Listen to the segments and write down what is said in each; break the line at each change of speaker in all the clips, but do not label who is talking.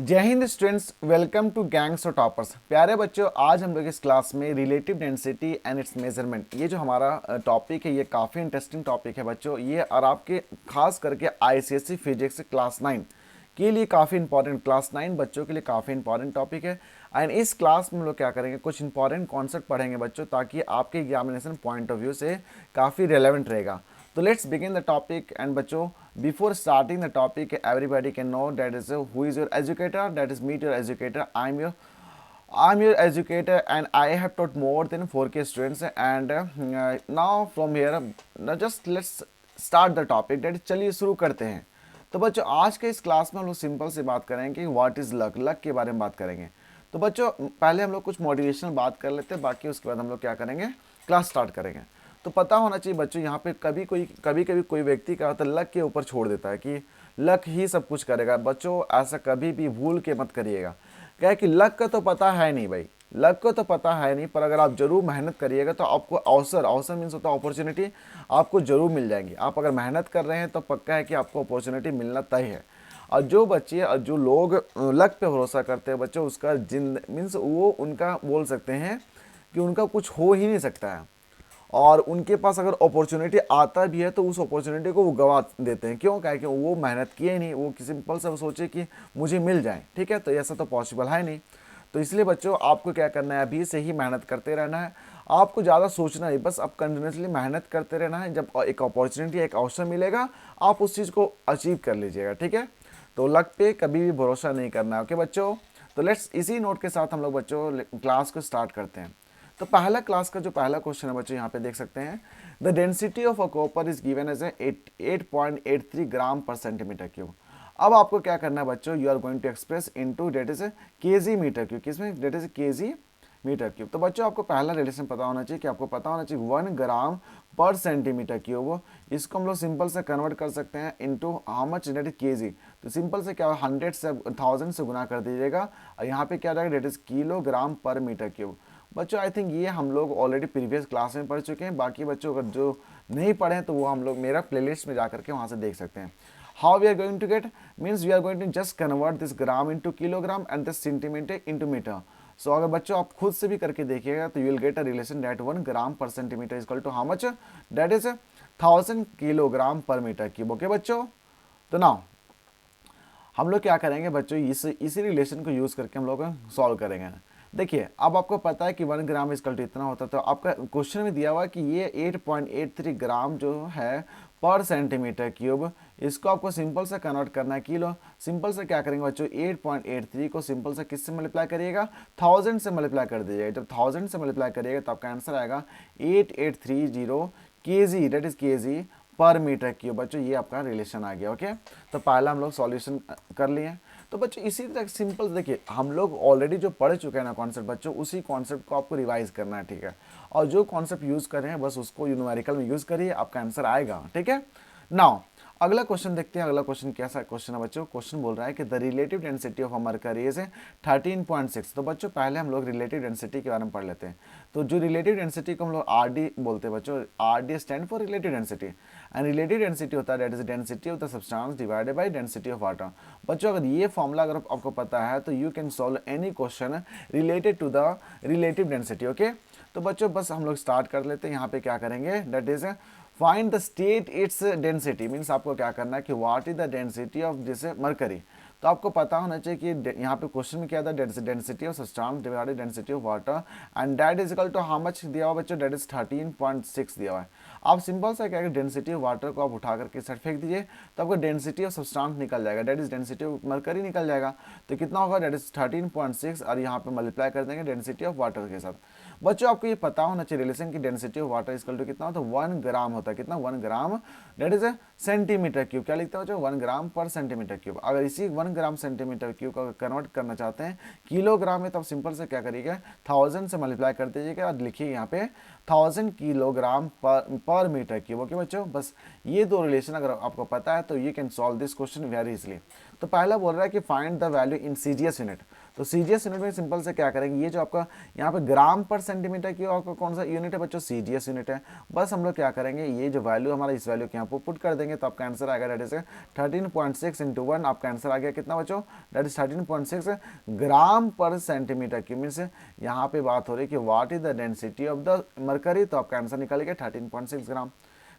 जय Hind students, welcome to gangs of toppers. प्यारे बच्चों, आज हम लोग इस क्लास में relative density and its measurement, ये जो हमारा टॉपिक है, ये काफ़ी इंटरेस्टिंग टॉपिक है बच्चों। ये और आपके खास करके आईसीएसई फिजिक्स क्लास 9 के लिए काफ़ी इंपॉर्टेंट, क्लास 9 बच्चों के लिए काफ़ी इंपॉर्टेंट टॉपिक है। एंड इस क्लास में हम लोग क्या करेंगे, कुछ इंपॉर्टेंट कॉन्सेप्ट पढ़ेंगे बच्चों, ताकि आपके एग्जामिनेशन पॉइंट ऑफ व्यू से काफ़ी रेलेवेंट रहेगा। तो let's begin the topic. And बच्चों, before starting the topic, everybody can know that is who is your educator. That is meet your educator. I'm your educator, and I have taught more than 4K students. And now from here, now just let's start the topic. That is, चलिए शुरू करते हैं। तो बच्चों, आज के इस class में हम लोग सिंपल सी बात करेंगे कि व्हाट इज़ लक, लक के बारे में बात करेंगे। तो बच्चों, पहले हम लोग कुछ मोटिवेशनल बात कर लेते हैं, बाकी उसके बाद हम लोग क्या करेंगे, क्लास स्टार्ट करेंगे। तो पता होना चाहिए बच्चों, यहाँ पे कभी कभी कोई व्यक्ति क्या होता है, लक के ऊपर छोड़ देता है कि लक ही सब कुछ करेगा। बच्चों, ऐसा कभी भी भूल के मत करिएगा। क्या है कि लक का तो पता है नहीं भाई, लक को तो पता है नहीं, पर अगर आप जरूर मेहनत करिएगा तो आपको अवसर, अवसर मीन्स होता है अपॉर्चुनिटी, आपको जरूर मिल जाएंगी। आप अगर मेहनत कर रहे हैं तो पक्का है कि आपको अपॉर्चुनिटी मिलना तय है। और जो बच्चे और जो लोग लक पे भरोसा करते हैं बच्चों, उसका जिंद मीन्स वो उनका बोल सकते हैं कि उनका कुछ हो ही नहीं सकता है। और उनके पास अगर अपॉर्चुनिटी आता भी है तो उस अपॉर्चुनिटी को वो गवा देते हैं। क्यों? क्या है कि वो मेहनत किए नहीं, वो सिंपल से सोचे कि मुझे मिल जाए, ठीक है। तो ऐसा तो पॉसिबल है नहीं। तो इसलिए बच्चों, आपको क्या करना है, अभी से ही मेहनत करते रहना है। आपको ज़्यादा सोचना नहीं, बस आप कंटिन्यूसली मेहनत करते रहना है। जब एक अपॉर्चुनिटी, एक अवसर मिलेगा, आप उस चीज़ को अचीव कर लीजिएगा, ठीक है। तो लक पे कभी भी भरोसा नहीं करना है, ओके बच्चों। तो लेट्स इसी नोट के साथ हम लोग बच्चों क्लास को स्टार्ट करते हैं। तो पहला क्लास का जो पहला क्वेश्चन है बच्चों, यहाँ पे देख सकते हैं, the density of a copper is given as 8.83 gram per centimetre cube. अब आपको क्या करना है बच्चों, you are going to express into that is K G metre cube. किसमें? That is K G metre cube. तो बच्चों, आपको पहला रिलेशन पता होना चाहिए कि आपको पता होना चाहिए 1 ग्राम पर सेंटीमीटर क्यूब। इसको हम लोग सिंपल से कन्वर्ट कर सकते हैं into how much, that is K G. तो सिंपल से क्या, 100 से 1000 से गुना कर दीजिएगा, और यहाँ पे क्या रहेगा, date is kilogram per metre cube. बच्चों, आई थिंक ये हम लोग ऑलरेडी प्रीवियस क्लास में पढ़ चुके हैं। बाकी बच्चों अगर जो नहीं पढ़े हैं तो वो हम लोग मेरा प्लेलिस्ट में जाकर के वहाँ से देख सकते हैं। How we are going to get, means we are going to just convert this gram into kilogram and this centimetre into metre. So अगर बच्चों आप खुद से भी करके देखिएगा तो you will get a relation that 1 gram per centimetre is equal to how much, that is 1000 kilogram per metre cube. Okay बच्चों, तो नाउ हम लोग क्या करेंगे बच्चों, इसी रिलेशन को यूज़ करके हम लोग सॉल्व करेंगे। देखिए, अब आपको पता है कि 1 ग्राम इजकल टू इतना होता है। तो आपका क्वेश्चन में दिया हुआ है कि ये 8.83 ग्राम जो है पर सेंटीमीटर क्यूब, इसको आपको सिंपल से कन्वर्ट करना है किलो। सिंपल से क्या करेंगे बच्चों, 8.83 को सिंपल से किससे मल्टीप्लाई करिएगा, 1000 से मल्टीप्लाई कर दीजिएगा। जब 1000 से मल्टीप्लाई करिएगा तो आपका आंसर आएगा 8830 के जी, डेट इज के जी पर मीटर क्यूब। बच्चों, ये आपका रिलेशन आ गया, ओके। तो पहला हम लोग सॉल्यूशन कर लिए। तो बच्चों, इसी तरह सिंपल देखिए, हम लोग ऑलरेडी जो पढ़ चुके हैं ना कॉन्सेप्ट बच्चों, उसी कॉन्सेप्ट को आपको रिवाइज करना है, ठीक है। और जो कॉन्सेप्ट यूज़ कर रहे हैं बस उसको न्यूमेरिकल में यूज़ करिए, आपका आंसर आएगा, ठीक है। नाउ अगला क्वेश्चन देखते हैं। अगला क्वेश्चन कैसा क्वेश्चन है बच्चों, क्वेश्चन बोल रहा है कि the relative density of mercury is 13.6। तो बच्चों, पहले हम लोग रिलेटिव डेंसिटी के बारे में पढ़ लेते हैं। तो जो रिलेटिव डेंसिटी को हम लोग आर डी बोलते हैं बच्चों, R D stand for relative density. And relative density होता है that is density of the substance divided by density of water. बच्चों, अगर ये फॉर्मूला अगर आपको पता है तो you can solve any question related to the relative density, okay. तो बच्चों, बस हम लोग स्टार्ट कर लेते हैं। यहाँ पे क्या करेंगे, that is find the state its density, means आपको क्या करना है कि what is the density of जैसे मरकरी। तो आपको पता होना चाहिए कि यहाँ पे क्वेश्चन में क्या था, density of substance divided density of water, and that is equal to how much दिया हुआ बच्चों, दैट इज 13.6 दिया हुआ है। आप सिंपल सा क्या, डेंसिटी ऑफ वाटर को आप उठा करके साइड फेंक दीजिए, तो आपको डेंसिटी ऑफ सब्सटेंस निकल जाएगा, that is density of mercury निकल जाएगा। तो कितना होगा, दैट इज 13.6, और यहाँ पे मल्टीप्लाई कर देंगे डेंसिटी ऑफ वाटर के साथ। बच्चों, आपको ये पता होना चाहिए रिलेशन की density of water equal to कितना होता है, 1 ग्राम होता है। कितना, 1 gram, that is centimetre cube. क्या लिखते हैं बच्चों, 1 ग्राम पर सेंटीमीटर क्यूब। अगर इसी 1 ग्राम सेंटीमीटर क्यूब का कन्वर्ट करना चाहते हैं किलोग्राम में, तब सिंपल से क्या करिएगा, 1000 से मल्टीप्लाई कर दीजिएगा और लिखिए यहाँ पे 1000 kilogram per metre cube. Okay बच्चों, बस ये दो रिलेशन अगर आपको पता है तो you can solve this question very easily. तो पहला बोल रहा है कि find the value in CGS unit. तो सीजीएस यूनिट में सिंपल से क्या करेंगे, ये जो आपका यहाँ पे ग्राम पर सेंटीमीटर की आपका कौन सा यूनिट है बच्चों, सीजीएस यूनिट है। बस हम लोग क्या करेंगे, ये जो वैल्यू हमारा इस वैल्यू के यहाँ पर पुट कर देंगे तो आपका आंसर आएगा डेट इज 13.6 इंटू 1। आपका आंसर आ गया कितना बच्चों, that is 13.6 gram per centimetre cube. Means यहाँ पे बात हो रही है कि what is the density of the mercury, तो आपका आंसर निकल गया 13.6 ग्राम।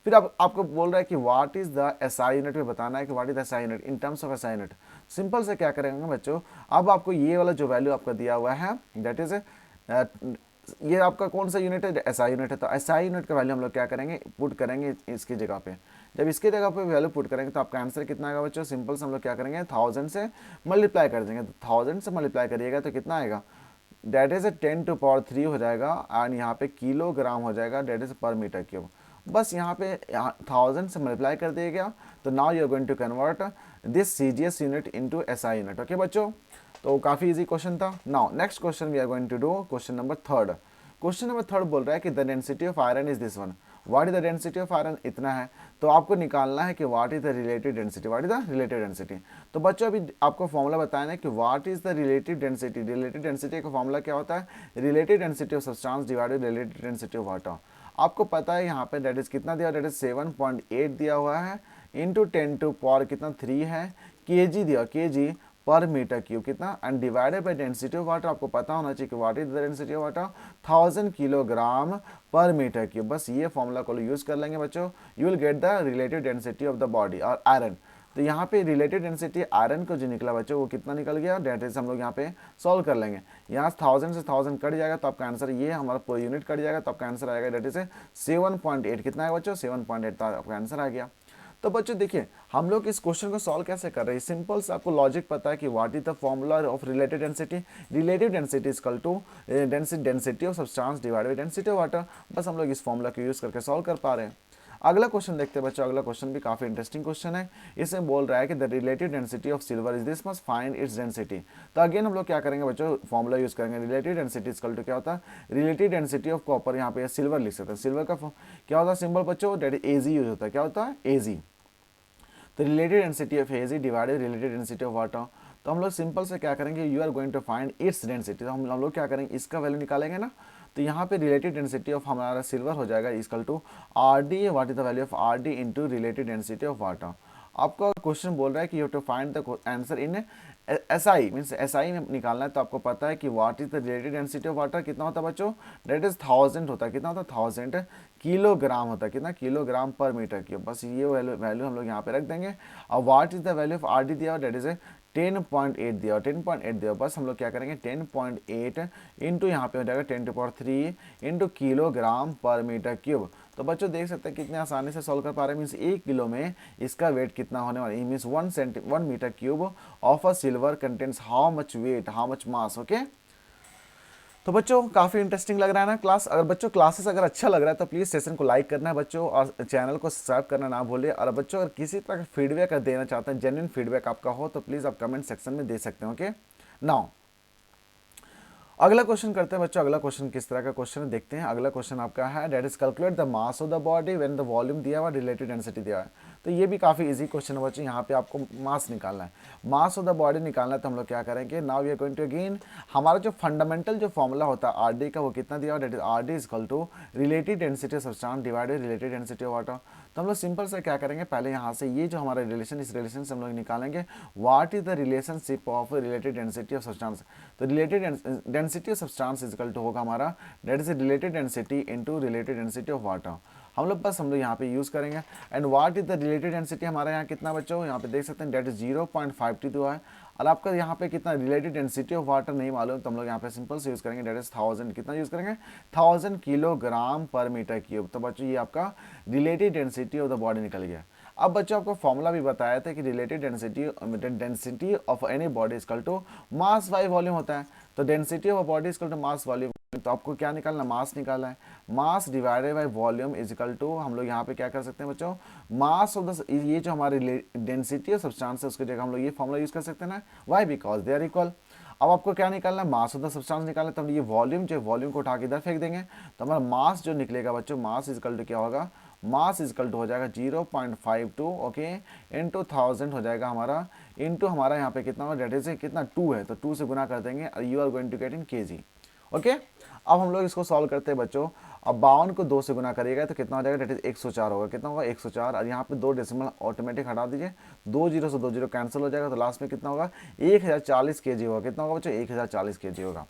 फिर अब आपको बोल रहा है कि what is the SI unit में बताना है कि what is the SI unit in terms of SI unit. Simple से क्या करेंगे बच्चों, अब आपको ये वाला जो वैल्यू आपका दिया हुआ है दैट इज ये आपका कौन सा यूनिट है, एसआई यूनिट है। तो एसआई यूनिट का वैल्यू हम लोग क्या करेंगे, पुट करेंगे इसकी जगह पे। जब इसके जगह पे वैल्यू पुट करेंगे तो आपका आंसर कितना आएगा बच्चों, सिंपल से हम लोग क्या करेंगे 1000 से मल्टीप्लाई कर देंगे। तो 1000 से मल्टीप्लाई करिएगा तो कितना आएगा, डेट इज 10⁻³ हो जाएगा एंड यहाँ पे किलोग्राम हो जाएगा, डेट इज पर मीटर क्यूब। बस यहाँ पे 1000 से मल्टीप्लाई कर दिया गया। तो now you are going to convert this CGS unit into SI unit. Okay बच्चों, तो काफ़ी इजी क्वेश्चन था। Now next question we are going to do question number third. Question number third बोल रहा है कि the density of iron is this one. What is the density of iron, इतना है। तो आपको निकालना है कि what is the relative density, what is the relative density. तो बच्चों अभी आपको फॉर्मूला बताना है कि what is the relative density. Relative density का फॉर्मूला क्या होता है, relative density of substance divided relative density of water. आपको पता है यहाँ पे डेट इज कितना दिया, डेट इज 7.8 दिया हुआ है इंटू 10⁻³ कितना 3 है, केजी दिया, केजी पर मीटर क्यूब कितना, and divided by density of water. आपको पता होना चाहिए कि what is the density of water, 1000 kilogram per metre cube. बस ये फॉर्मूला को यूज कर लेंगे बच्चों, you will get the relative density of the body और आयरन। तो यहाँ पे रिलेटिव डेंसिटी आयरन को जो निकला बच्चों वो कितना निकल गया, डेट इज हम लोग यहाँ पे सॉल्व कर लेंगे। यहाँ 1000 से 1000 कट जाएगा तो आपका आंसर ये हमारा पूरा यूनिट कट जाएगा तो आपका आंसर आएगा डेट इज 7.8। कितना है बच्चों, 7.8, तो आपका आंसर आ गया। तो बच्चों देखिए हम लोग इस क्वेश्चन को सॉल्व कैसे कर रहे हैं, सिंपल से आपको लॉजिक पता है कि what is the formula of relative density. Relative density is equal to density of substance divided by density of water. बस हम लोग इस फॉर्मूला को यूज करके सॉल्व कर पा रहे हैं। अगला क्वेश्चन देखते हैं बच्चों, अगला क्वेश्चन भी काफी इंटरेस्टिंग क्वेश्चन है। इसमें बोल रहा है कि the relative density of silver is this, must find its density. तो अगेन हम लोग क्या करेंगे बच्चों, फॉर्मूला यूज करेंगे। रिलेटिव डेंसिटी इक्वल टू क्या होता है, रिलेटिव डेंसिटी ऑफ कॉपर, यहाँ पे सिल्वर लिख सकते हैं। सिल्वर का क्या होता है सिंबल बच्चों, डेट इज एजी यूज होता है। क्या होता है, एजी। तो relative density of AG divided relative density of water. तो हम लोग सिंपल से क्या करेंगे, you are going to find its density. तो हम लोग क्या करेंगे, इसका वैल्यू निकालेंगे ना। तो यहाँ पे रिलेटिव डेंसिटी ऑफ हमारा सिल्वर हो जाएगा equal to R D, what is the value of R D into relative density of water. आपका क्वेश्चन बोल रहा है कि you have to find the answer in SI, means SI में निकालना है। तो आपको पता है कि what is the relative density of water कितना होता है बच्चों, डेट इज 1000 होता है। कितना होता है, 1000 किलोग्राम होता है। कितना, किलोग्राम पर मीटर क्यूब। बस ये वैल्यू हम लोग यहाँ पे रख देंगे। और what is the value of R D दिया, डेट इज 10.8 दिया, 10.8 दिया। बस हम लोग क्या करेंगे 10.8 इंटू यहाँ पे हो जाएगा 10⁻³ into kilogram per metre cube. तो बच्चों देख सकते हैं कितने आसानी से सॉल्व कर पा रहे हैं। मीन्स 1 किलो में इसका वेट कितना होने वाला है, means 1 metre cube of a silver contains how much weight, how much mass. Okay, तो बच्चों काफ़ी इंटरेस्टिंग लग रहा है ना क्लास। अगर बच्चों क्लासेस अगर अच्छा लग रहा है तो प्लीज़ सेशन को लाइक करना है बच्चों, और चैनल को सब्सक्राइब करना ना भूलिए। और बच्चों अगर किसी तरह का फीडबैक देना चाहते हैं, जेन्युइन फीडबैक आपका हो, तो प्लीज़ आप कमेंट सेक्शन में दे सकते हैं। ओके, नाउ अगला क्वेश्चन करते हैं बच्चों। अगला क्वेश्चन किस तरह का क्वेश्चन है देखते हैं। अगला क्वेश्चन आपका है that is calculate the mass of the body when the volume दिया हुआ, रिलेटिव डेंसिटी दिया है। तो ये भी काफ़ी इजी क्वेश्चन है बच्चों। यहाँ पे आपको मास निकालना है, मास ऑफ द बॉडी निकालना है। तो हम लोग क्या करेंगे, now we are going to again हमारा जो फंडामेंटल जो फॉर्मूला होता है आर डी का, वो कितना दिया हुआ, that is R D is equal to relative density of substance divided relative density of water. तो हम लोग सिंपल से क्या करेंगे, पहले यहाँ से ये जो हमारा रिलेशन, इस रिलेशन से हम लोग निकालेंगे what is the relationship of relative density of substance. तो relative density of substance is equal to होगा हमारा that is relative density into relative density of water. हम लोग यहाँ पे यूज करेंगे। And what is the relative density हमारे यहाँ कितना बच्चों, यहाँ पे देख सकते हैं डेट इज 0.52 है। और आपका यहाँ पे कितना रिलेटिव डेंसिटी ऑफ वाटर नहीं मालूम, तो हम लोग यहाँ पे सिंपल से यूज करेंगे डेट इज 1000। कितना यूज करेंगे, 1000 किलोग्राम पर मीटर क्यूब। तो बच्चों ये आपका relative density of the body निकल गया। अब बच्चों आपको फॉर्मूला भी बताया था कि relative density of any body equal to mass by volume होता है। तो density of a body equal to mass volume. तो आपको क्या निकालना, मास निकालना है। Mass divided by volume is equal to, हम लोग यहाँ पे क्या कर सकते हैं बच्चों, मास ऑफ द, ये जो हमारी डेंसिटी ऑफ सब्सटेंस है उसकी जगह हम लोग ये फॉर्मूला यूज कर सकते हैं ना, why because they are equal. अब आपको क्या निकालना है, मास ऑफ द सब्सटेंस निकालना। तो हम ये वॉल्यूम जो वॉल्यूम को उठा के इधर फेंक देंगे, तो हमारा मास जो निकलेगा बच्चों, मास इज इक्वल टू क्या होगा, मास इज इक्वल टू हो जाएगा 0.52 ओके इंटू 1000 हो जाएगा हमारा इनटू हमारा यहाँ पे कितना होगा, डेट इज कितना 2 है, तो 2 से गुना कर देंगे, you are going to get in KG. Okay, अब हम लोग इसको सॉल्व करते हैं बच्चों। अब 52 को 2 से गुना करिएगा तो कितना हो जाएगा, डेट इज 104 होगा। कितना होगा, 104, और यहाँ पे 2 डेसिमल ऑटोमेटिक हटा दीजिए, 2 जीरो से 2 जीरो कैंसिल हो जाएगा, तो लास्ट में कितना होगा, 1040 केजी होगा। कितना होगा बच्चों, 1040 केजी होगा।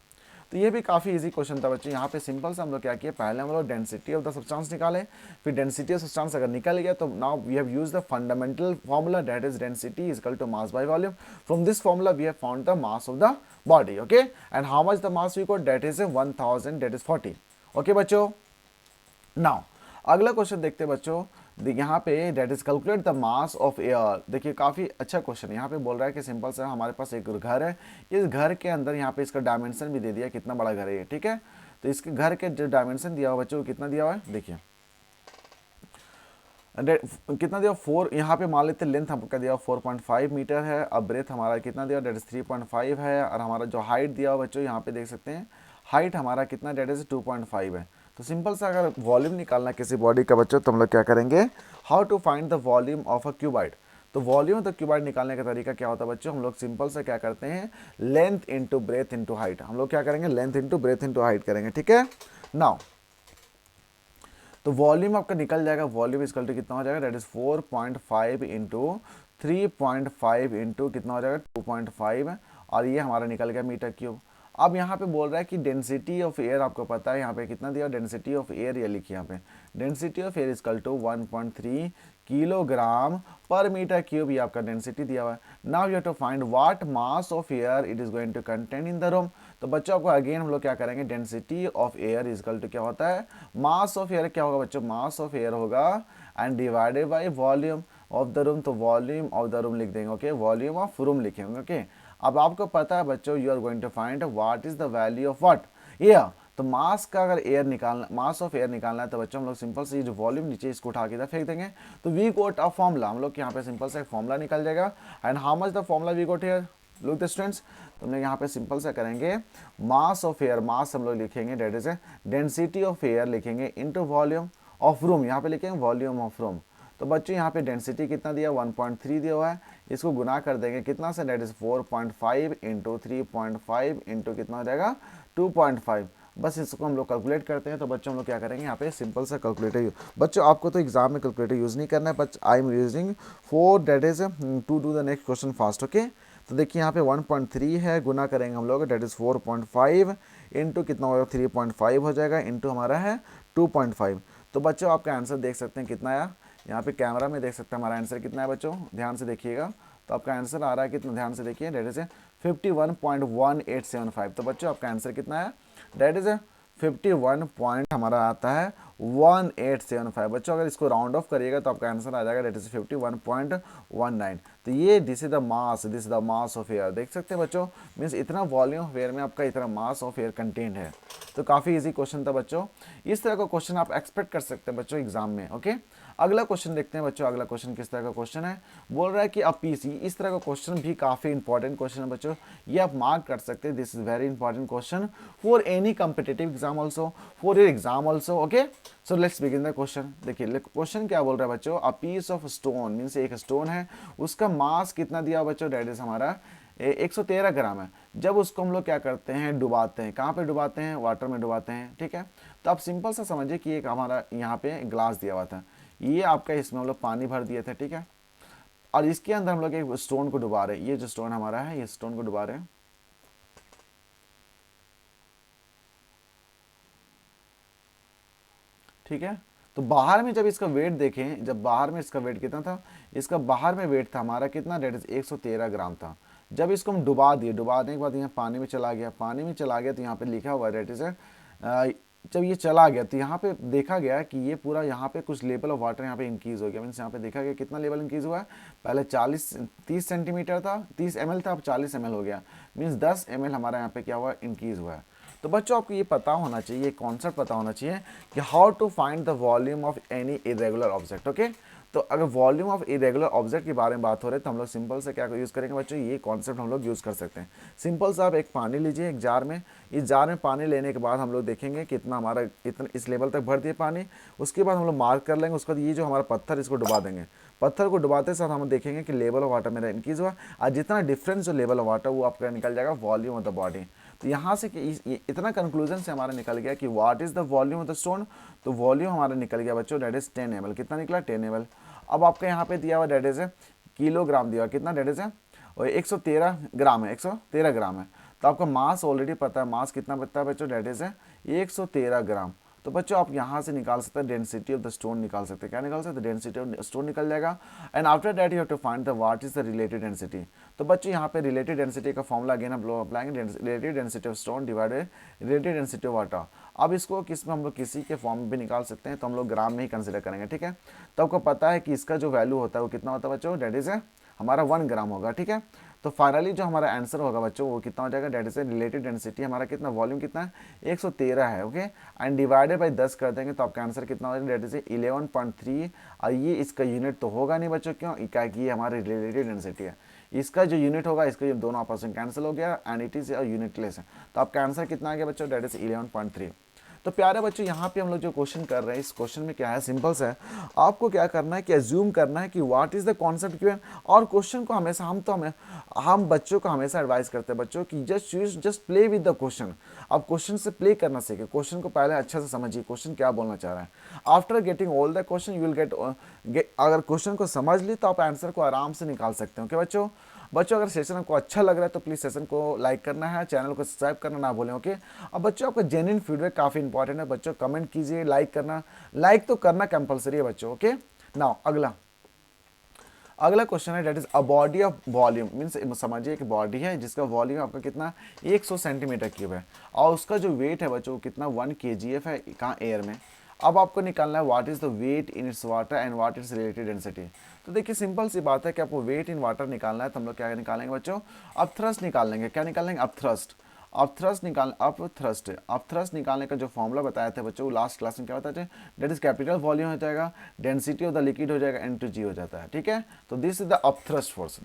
तो ये भी काफ़ी इजी क्वेश्चन था बच्चों। यहाँ पे सिंपल से हम लोग क्या किए, पहले हम लोग डेंसिटी ऑफ द सब्सटेंस निकाले, फिर डेंसिटी ऑफ सब्सटेंस अगर निकल गया तो now we have used the fundamental formula, that is density is equal to mass by volume. From this formula we have found the mass of the body. Okay, and how much the mass we got, that is 1000, that is 40। Okay बच्चों, नाउ अगला question देखते हैं बच्चों। यहाँ पे that is calculate the mass of air. देखिए काफ़ी अच्छा क्वेश्चन है। यहाँ पे बोल रहा है कि सिंपल सा हमारे पास एक घर है, इस घर के अंदर यहाँ पे इसका डायमेंशन भी दे दिया, कितना बड़ा घर है ये, ठीक है। तो इसके घर के जो डायमेंशन दिया हुआ बच्चों, कितना दिया हुआ है, देखिए कितना दिया, 4, यहाँ पे मान लेते लेंथ हमका दिया 4.5 मीटर है। अब ब्रेथ हमारा कितना दिया, डेट इज 3.5 है, और हमारा जो हाइट दिया हुआ बच्चों, यहाँ पे देख सकते हैं हाइट हमारा कितना, डेट इज 2.5 है। तो सिंपल सा अगर वॉल्यूम निकालना है किसी बॉडी का बच्चों, तो हम लोग क्या करेंगे, how to find the volume of a cuboid. तो वॉल्यूम ऑफ द क्यूबाइड निकालने का तरीका क्या होता है बच्चों, हम लोग सिंपल से क्या करते हैं, length into breadth into height. हम लोग क्या करेंगे, length into breadth into height करेंगे, ठीक है। नाउ तो वॉल्यूम आपका निकल जाएगा, वॉल्यूम इक्वल टू कितना हो जाएगा, दैट इज 4.5 इंटू 3.5 इंटू कितना हो जाएगा 2.5, और ये हमारा निकल गया मीटर क्यूब। अब यहाँ पे बोल रहा है कि डेंसिटी ऑफ एयर आपको पता है, यहाँ पे कितना दिया, डेंसिटी ऑफ एयर ये लिखिए यहाँ पे, density of air equal to 1.3 kilogram per metre cube, ये आपका डेंसिटी दिया हुआ है। Now you have to find what mass of air it is going to contain in the room. तो बच्चों आपको अगेन हम लोग क्या करेंगे, density of air equal to क्या होता है, मास ऑफ एयर क्या होगा बच्चों, मास ऑफ एयर होगा and divided by volume of the room. तो वॉल्यूम ऑफ द रूम लिख देंगे, ओके, वॉल्यूम ऑफ रूम लिखेंगे, ओके। अब आपको पता है बच्चों, you are going to find what is the value of what air. तो मास का अगर एयर निकालना, मास ऑफ एयर निकालना है, तो बच्चों हम लोग सिंपल से ये जो वॉल्यूम नीचे इसको उठा के इधर फेंक देंगे, तो वी गोट अ फॉर्मूला। हम लोग यहाँ पे सिंपल से एक फॉर्मूला निकल जाएगा, and how much the formula we got here, look the students. तो हम यहाँ पे सिंपल से करेंगे, मास ऑफ एयर, मास हम लोग लिखेंगे that is density of air लिखेंगे इंटू वॉल्यूम ऑफ रूम, यहाँ पे लिखेंगे वॉल्यूम ऑफ रूम। तो बच्चों यहाँ पे डेंसिटी कितना दिया, 1.3 दिया हुआ है, इसको गुना कर देंगे कितना से, डेट इज 4.5 इंटू 3.5 इंटू कितना हो जाएगा 2.5। बस इसको हम लोग कैलकुलेट करते हैं। तो बच्चों हम लोग क्या करेंगे, यहाँ पे सिंपल सा कैलकुलेटर, बच्चों आपको तो एग्जाम में कैलकुलेटर यूज़ नहीं करना है, but I am using for that is to do the next question fast, okay. तो देखिए यहाँ पे 1.3 है, गुना करेंगे हम लोग, डेट इज 4.5 इंटू कितना होगा 3.5 हो जाएगा, इंटू हमारा है 2.5। तो बच्चों आपका आंसर देख सकते हैं कितना आया, यहाँ पे कैमरा में देख सकते हैं हमारा आंसर कितना है बच्चों, ध्यान से देखिएगा। तो आपका आंसर आ रहा है कितना, ध्यान से देखिए, डेट इज 51.1875। तो बच्चों आपका आंसर कितना है, डेट इज 51 पॉइंट हमारा आता है 1875। बच्चों अगर इसको राउंड ऑफ करिएगा तो आपका आंसर आ जाएगा, डेट इज 51.19। तो ये this is the mass, this is the mass of air. देख सकते हैं बच्चों, मीन्स इतना वॉल्यूम ऑफ एयर में आपका इतना मास ऑफ एयर कंटेंट है। तो काफ़ी इजी क्वेश्चन था बच्चों, इस तरह का क्वेश्चन आप एक्सपेक्ट कर सकते हैं बच्चों एग्जाम में, ओके। अगला क्वेश्चन देखते हैं बच्चों, अगला क्वेश्चन किस तरह का क्वेश्चन है, बोल रहा है कि अब पीसी, इस तरह का क्वेश्चन भी काफ़ी इंपॉर्टेंट क्वेश्चन है बच्चों, ये आप मार्क कर सकते हैं, this is very important question for any competitive exam also, for your exam also, okay. So let's begin the question. देखिए क्वेश्चन क्या बोल रहा है बच्चों, a piece of stone, means एक स्टोन है, उसका मास कितना दिया बच्चों, डेट इज हमारा 113 ग्राम है। जब उसको हम लोग क्या करते हैं, डुबाते हैं, कहाँ पे डुबाते हैं, वाटर में डुबाते हैं, ठीक है। तो आप सिंपल सा समझिए कि एक हमारा यहाँ पे ग्लास दिया हुआ था, ये आपका, इसमें हम लोग पानी भर दिए थे, ठीक है, और इसके अंदर हम लोग एक स्टोन को डुबा रहे हैं। ये जो स्टोन हमारा है, ये स्टोन को डुबा रहे हैं, ठीक है। तो बाहर में जब इसका वेट देखें, जब बाहर में इसका वेट कितना था, इसका बाहर में वेट था हमारा कितना, डेट इज 113 ग्राम था। जब इसको हम डुबा दिए, डुबाने के बाद यहाँ पानी में चला गया, पानी में चला गया, तो यहाँ पे लिखा हुआ डेट इज जब ये चला गया तो यहाँ पे देखा गया कि ये पूरा यहाँ पे कुछ लेवल ऑफ वाटर यहाँ पे इंक्रीज हो गया। मीन्स यहाँ पे देखा गया कितना लेवल इंक्रीज हुआ है, पहले 30 सेंटीमीटर था, 30 ml था, अब 40 ml हो गया। मीन्स 10 ml हमारा यहाँ पे क्या हुआ, इंक्रीज हुआ है। तो बच्चों आपको ये पता होना चाहिए, ये कॉन्सेप्ट पता होना चाहिए कि how to find the volume of any irregular object, okay. तो अगर वॉल्यूम ऑफ इरेगुलर ऑब्जेक्ट के बारे में बात हो रही है, तो हम लोग सिंपल से क्या यूज़ करेंगे बच्चों, ये कॉन्सेप्ट हम लोग यूज़ कर सकते हैं। सिंपल सा आप एक पानी लीजिए एक जार में, इस जार में पानी लेने के बाद हम लोग देखेंगे कितना हमारा, इतना इस लेवल तक भर दिए पानी, उसके बाद हम लोग मार्क कर लेंगे, उसके बाद ये जो हमारा पत्थर इसको डुबा देंगे, पत्थर को डुबाते साथ हम देखेंगे कि लेवल ऑफ वाटर मेरा इंक्रीज हुआ, और जितना डिफरेंस जो लेवल ऑफ वाटर वो आपका निकल जाएगा वॉल्यूम ऑफ द बॉडी। तो यहाँ से इतना कंक्लूजन से हमारा निकल गया कि what is the volume of the stone. तो वॉल्यूम हमारा निकल गया बच्चों, डेट इज 10 ml। कितना निकला? 10 ml। अब आपका यहाँ पे दिया हुआ डेट इज किलोग्राम दिया हुआ, कितना डेट इज है? और 113 ग्राम है, 113 ग्राम है। तो आपका मास ऑलरेडी पता है, मास कितना पता है बच्चों? डेट इज है 113 ग्राम। तो बच्चों आप यहाँ से निकाल सकते हैं डेंसिटी ऑफ द स्टोन निकाल सकते हैं। क्या निकाल सकते हैं? डेंसिटी ऑफ स्टोन निकल जाएगा। And after that you have to find the what is the relative density. तो बच्चों यहाँ पे रिलेटिव डेंसिटी का फॉर्मूला अगेन हम लोग अप्लाएंगे, relative density of stone divided relative density of water. अब इसको किस में हम लोग किसी के फॉर्म में भी निकाल सकते हैं, तो हम लोग ग्राम में ही कंसिडर करेंगे, ठीक है। तो आपको पता है कि इसका जो वैल्यू होता है वो कितना होता है बच्चों? डेट इज हमारा 1 ग्राम होगा, ठीक है। तो फाइनली जो हमारा आंसर होगा बच्चों वो कितना हो जाएगा? डेट इज रिलेटिव डेंसिटी हमारा कितना, वॉल्यूम कितना है? 113 है, ओके। एंड डिवाइडेड बाई 10 कर देंगे तो आपका आंसर कितना हो जाएगा? That is 11.3। और ये इसका यूनिट तो होगा नहीं बच्चों, क्यों? क्या कि ये हमारी रिलेटिव डेंसिटी है। इसका जो यूनिट होगा, इसका ये दोनों आपस में कैंसिल हो गया एंड इट इज यूनिटलेस है। तो आपका आंसर कितना आ गया बच्चों? That is 11.3। तो प्यारे बच्चों यहाँ पे हम लोग जो क्वेश्चन कर रहे हैं, इस क्वेश्चन में क्या है, सिंपल सा है। आपको क्या करना है कि एज्यूम करना है कि what is the concept given. और क्वेश्चन को हमेशा हम बच्चों को हमेशा एडवाइस करते हैं बच्चों कि just play with the question. आप क्वेश्चन से प्ले करना सीखें, क्वेश्चन को पहले अच्छा से समझिए क्वेश्चन क्या बोलना चाह रहा है। After getting all the question you will gate अगर क्वेश्चन को समझ ली तो आप आंसर को आराम से निकाल सकते हो। ओके बच्चों अगर सेशन आपको अच्छा लग रहा है तो प्लीज़ सेशन को लाइक करना है, चैनल को सब्सक्राइब करना ना भूलें, ओके। अब बच्चों आपका जेन्युइन फीडबैक काफ़ी इंपॉर्टेंट है बच्चों, कमेंट कीजिए, लाइक तो करना कंपलसरी है बच्चों, ओके। नाउ अगला क्वेश्चन है, that is a body of volume. Means समझिए कि बॉडी है जिसका वॉल्यूम आपका कितना 100 सेंटीमीटर क्यूब है, और उसका जो वेट है बच्चों कितना 1 kgf है, कहाँ? एयर में। अब आपको निकालना है what is the weight in its water and what is related density. तो देखिए सिंपल सी बात है कि आपको वेट इन वाटर निकालना है, तो हम लोग क्या निकालेंगे बच्चों? अब थ्रस्ट निकाल लेंगे। क्या निकालेंगे? अब थ्रस्ट निकालने का जो फॉर्मूला बताया था बच्चों लास्ट क्लास में क्या बताया? डेट इज कैपिटल वॉल्यूम हो जाएगा, डेंसिटी ऑफ द लिक्विड हो जाएगा, N/G हो जाता है, ठीक है। तो this is the upthrust force,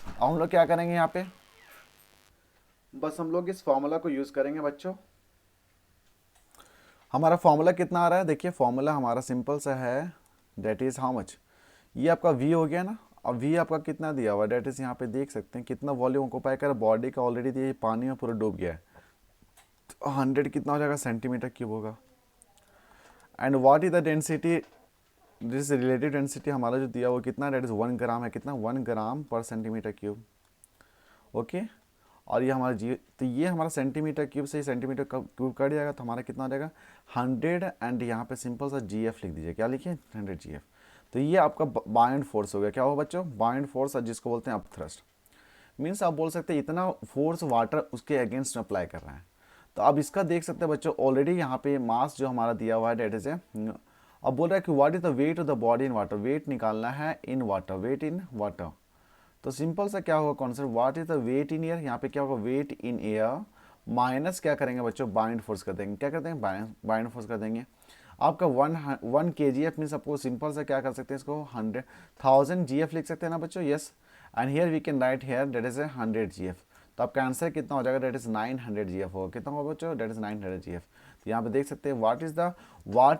अब हम लोग क्या करेंगे यहाँ पे? बस हम लोग इस फॉर्मूला को यूज करेंगे बच्चों। हमारा फॉर्मूला कितना आ रहा है? देखिए फॉर्मूला हमारा सिंपल सा है, डेट इज हाउ मच, ये आपका V हो गया ना। अब V आपका कितना दिया हुआ? डेट इज यहाँ पे देख सकते हैं कितना वॉल्यूम ऑक्यूपाई कर बॉडी का ऑलरेडी दिया, पानी में पूरा डूब गया है। तो 100 कितना हो जाएगा? सेंटीमीटर क्यूब होगा। And what is the density, this relative density हमारा जो दिया वो कितना? डेट इज 1 ग्राम है, कितना? 1 gram per centimetre cube, okay. और ये हमारा जी, तो ये हमारा सेंटीमीटर क्यूब से सेंटीमीटर क्यूब कट जाएगा तो हमारा कितना हो जाएगा? 100। एंड यहाँ पे सिंपल सा GF लिख दीजिए। क्या लिखिए? 100 GF। तो ये आपका बाइंड फोर्स हो गया। क्या होगा बच्चों? बाइंड फोर्स, जिसको बोलते हैं अप थ्रस्ट। मीन्स आप बोल सकते हैं इतना फोर्स वाटर उसके अगेंस्ट में अप्लाई कर रहा है। तो अब इसका देख सकते हैं बच्चों, ऑलरेडी यहाँ पे मास जो हमारा दिया हुआ है डेट इज अब बोल रहा है कि what is the weight of the body in water. Weight निकालना है in water, weight in water. तो सिंपल सा क्या होगा concept, what is the weight in air. यहाँ पे क्या होगा? वेट इन एयर माइनस क्या करेंगे बच्चों? बाइंड फोर्स कर देंगे। क्या करते हैं? बाइंड फोर्स कर देंगे। आपका 1 kgf मीन्स आपको सिंपल सा क्या कर सकते हैं, इसको 1000 GF लिख सकते हैं ना बच्चों? Yes. And here we can write here that is 100 GF। तो आपका आंसर कितना हो जाएगा? डेट इज 900 GF होगा। कितना होगा बच्चों? That is 900 GF। तो यहाँ पे देख सकते हैं what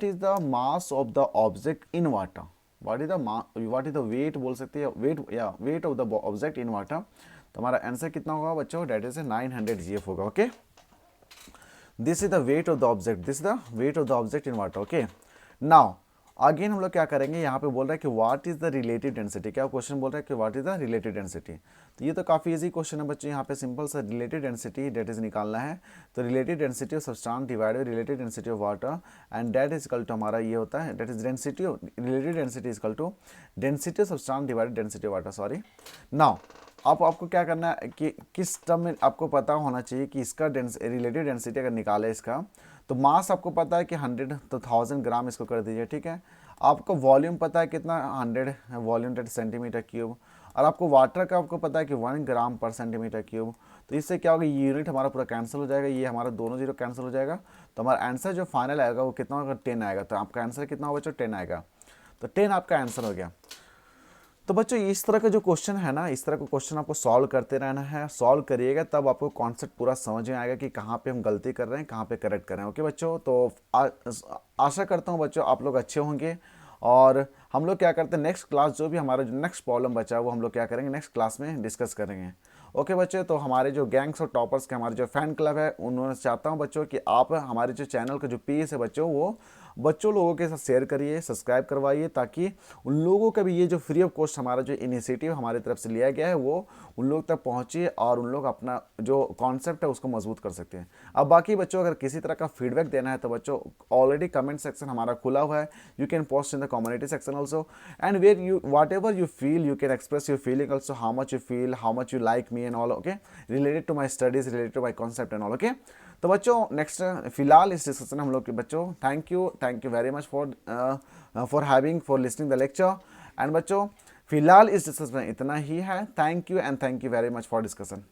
is the mass of the object in water. What is the weight बोल सकते हैं, weight of the object in water. तो हमारा आंसर कितना होगा बच्चों? डेट इज 900 GF होगा, okay. This is the weight of the object in water, okay. Now again हम लोग क्या करेंगे, यहाँ पे बोल रहा है कि what is the relative density. क्या क्वेश्चन बोल रहा है कि what is the relative density. तो ये तो काफ़ी इजी क्वेश्चन है बच्चों, यहाँ पे सिंपल सा रिलेटिव डेंसिटी डेट इज निकालना है। तो relative density of substance divide by relative density of water, and that is equal to हमारा ये होता है, that is relative density is equal to density of substance divide density of water, sorry. Now अब आपको क्या करना है कि किस टर्म में आपको पता होना चाहिए कि इसका रिलेटिव डेंसिटी अगर निकाले इसका, तो मास आपको पता है कि 100, तो 1000 ग्राम इसको कर दीजिए, ठीक है। आपको वॉल्यूम पता है कितना? 100 है वॉल्यूम, डेट सेंटीमीटर क्यूब। और आपको वाटर का आपको पता है कि 1 ग्राम पर सेंटीमीटर क्यूब। तो इससे क्या होगा, ये यूनिट हमारा पूरा कैंसिल हो जाएगा, ये हमारा दोनों जीरो कैंसिल हो जाएगा। तो हमारा आंसर जो फाइनल आएगा वो कितना होगा? 10 आएगा। तो आपका आंसर कितना होगा बच्चों? 10 आएगा। तो 10 आपका आंसर हो गया। तो बच्चों इस तरह का जो क्वेश्चन है ना, इस तरह का क्वेश्चन आपको सॉल्व करते रहना है। सॉल्व करिएगा तब आपको कॉन्सेप्ट पूरा समझ में आएगा कि कहाँ पे हम गलती कर रहे हैं, कहाँ पे करेक्ट कर रहे हैं, ओके बच्चों। तो आशा करता हूँ बच्चों आप लोग अच्छे होंगे और हम लोग क्या करते हैं, नेक्स्ट क्लास जो भी हमारा जो नेक्स्ट प्रॉब्लम बचा है वो हम लोग क्या करेंगे, नेक्स्ट क्लास में डिस्कस करेंगे। ओके बच्चे, तो हमारे जो गैंग्स और टॉपर्स के हमारे जो फैन क्लब है, उन्होंने चाहता हूँ बच्चों कि आप हमारे जो चैनल का जो पेज है बच्चों, वो बच्चों लोगों के साथ शेयर करिए, सब्सक्राइब करवाइए, ताकि उन लोगों का भी ये जो फ्री ऑफ कॉस्ट हमारा जो इनिशिएटिव हमारी तरफ से लिया गया है वो उन लोग तक पहुँचे और उन लोग अपना जो कॉन्सेप्ट है उसको मजबूत कर सकते हैं। अब बाकी बच्चों अगर किसी तरह का फीडबैक देना है तो बच्चों ऑलरेडी कमेंट सेक्शन हमारा खुला हुआ है, you can post in the community section also, and where you whatever you feel you can express your feeling also, how much you feel, how much you like me and all, okay, related to my studies, related to my concept and all, okay. तो बच्चों next फिलहाल इस discussion हम लोग के बच्चों thank you very much for having for listening the lecture, and बच्चों फिलहाल इस डिस्कशन में इतना ही है। Thank you and thank you very much for discussion.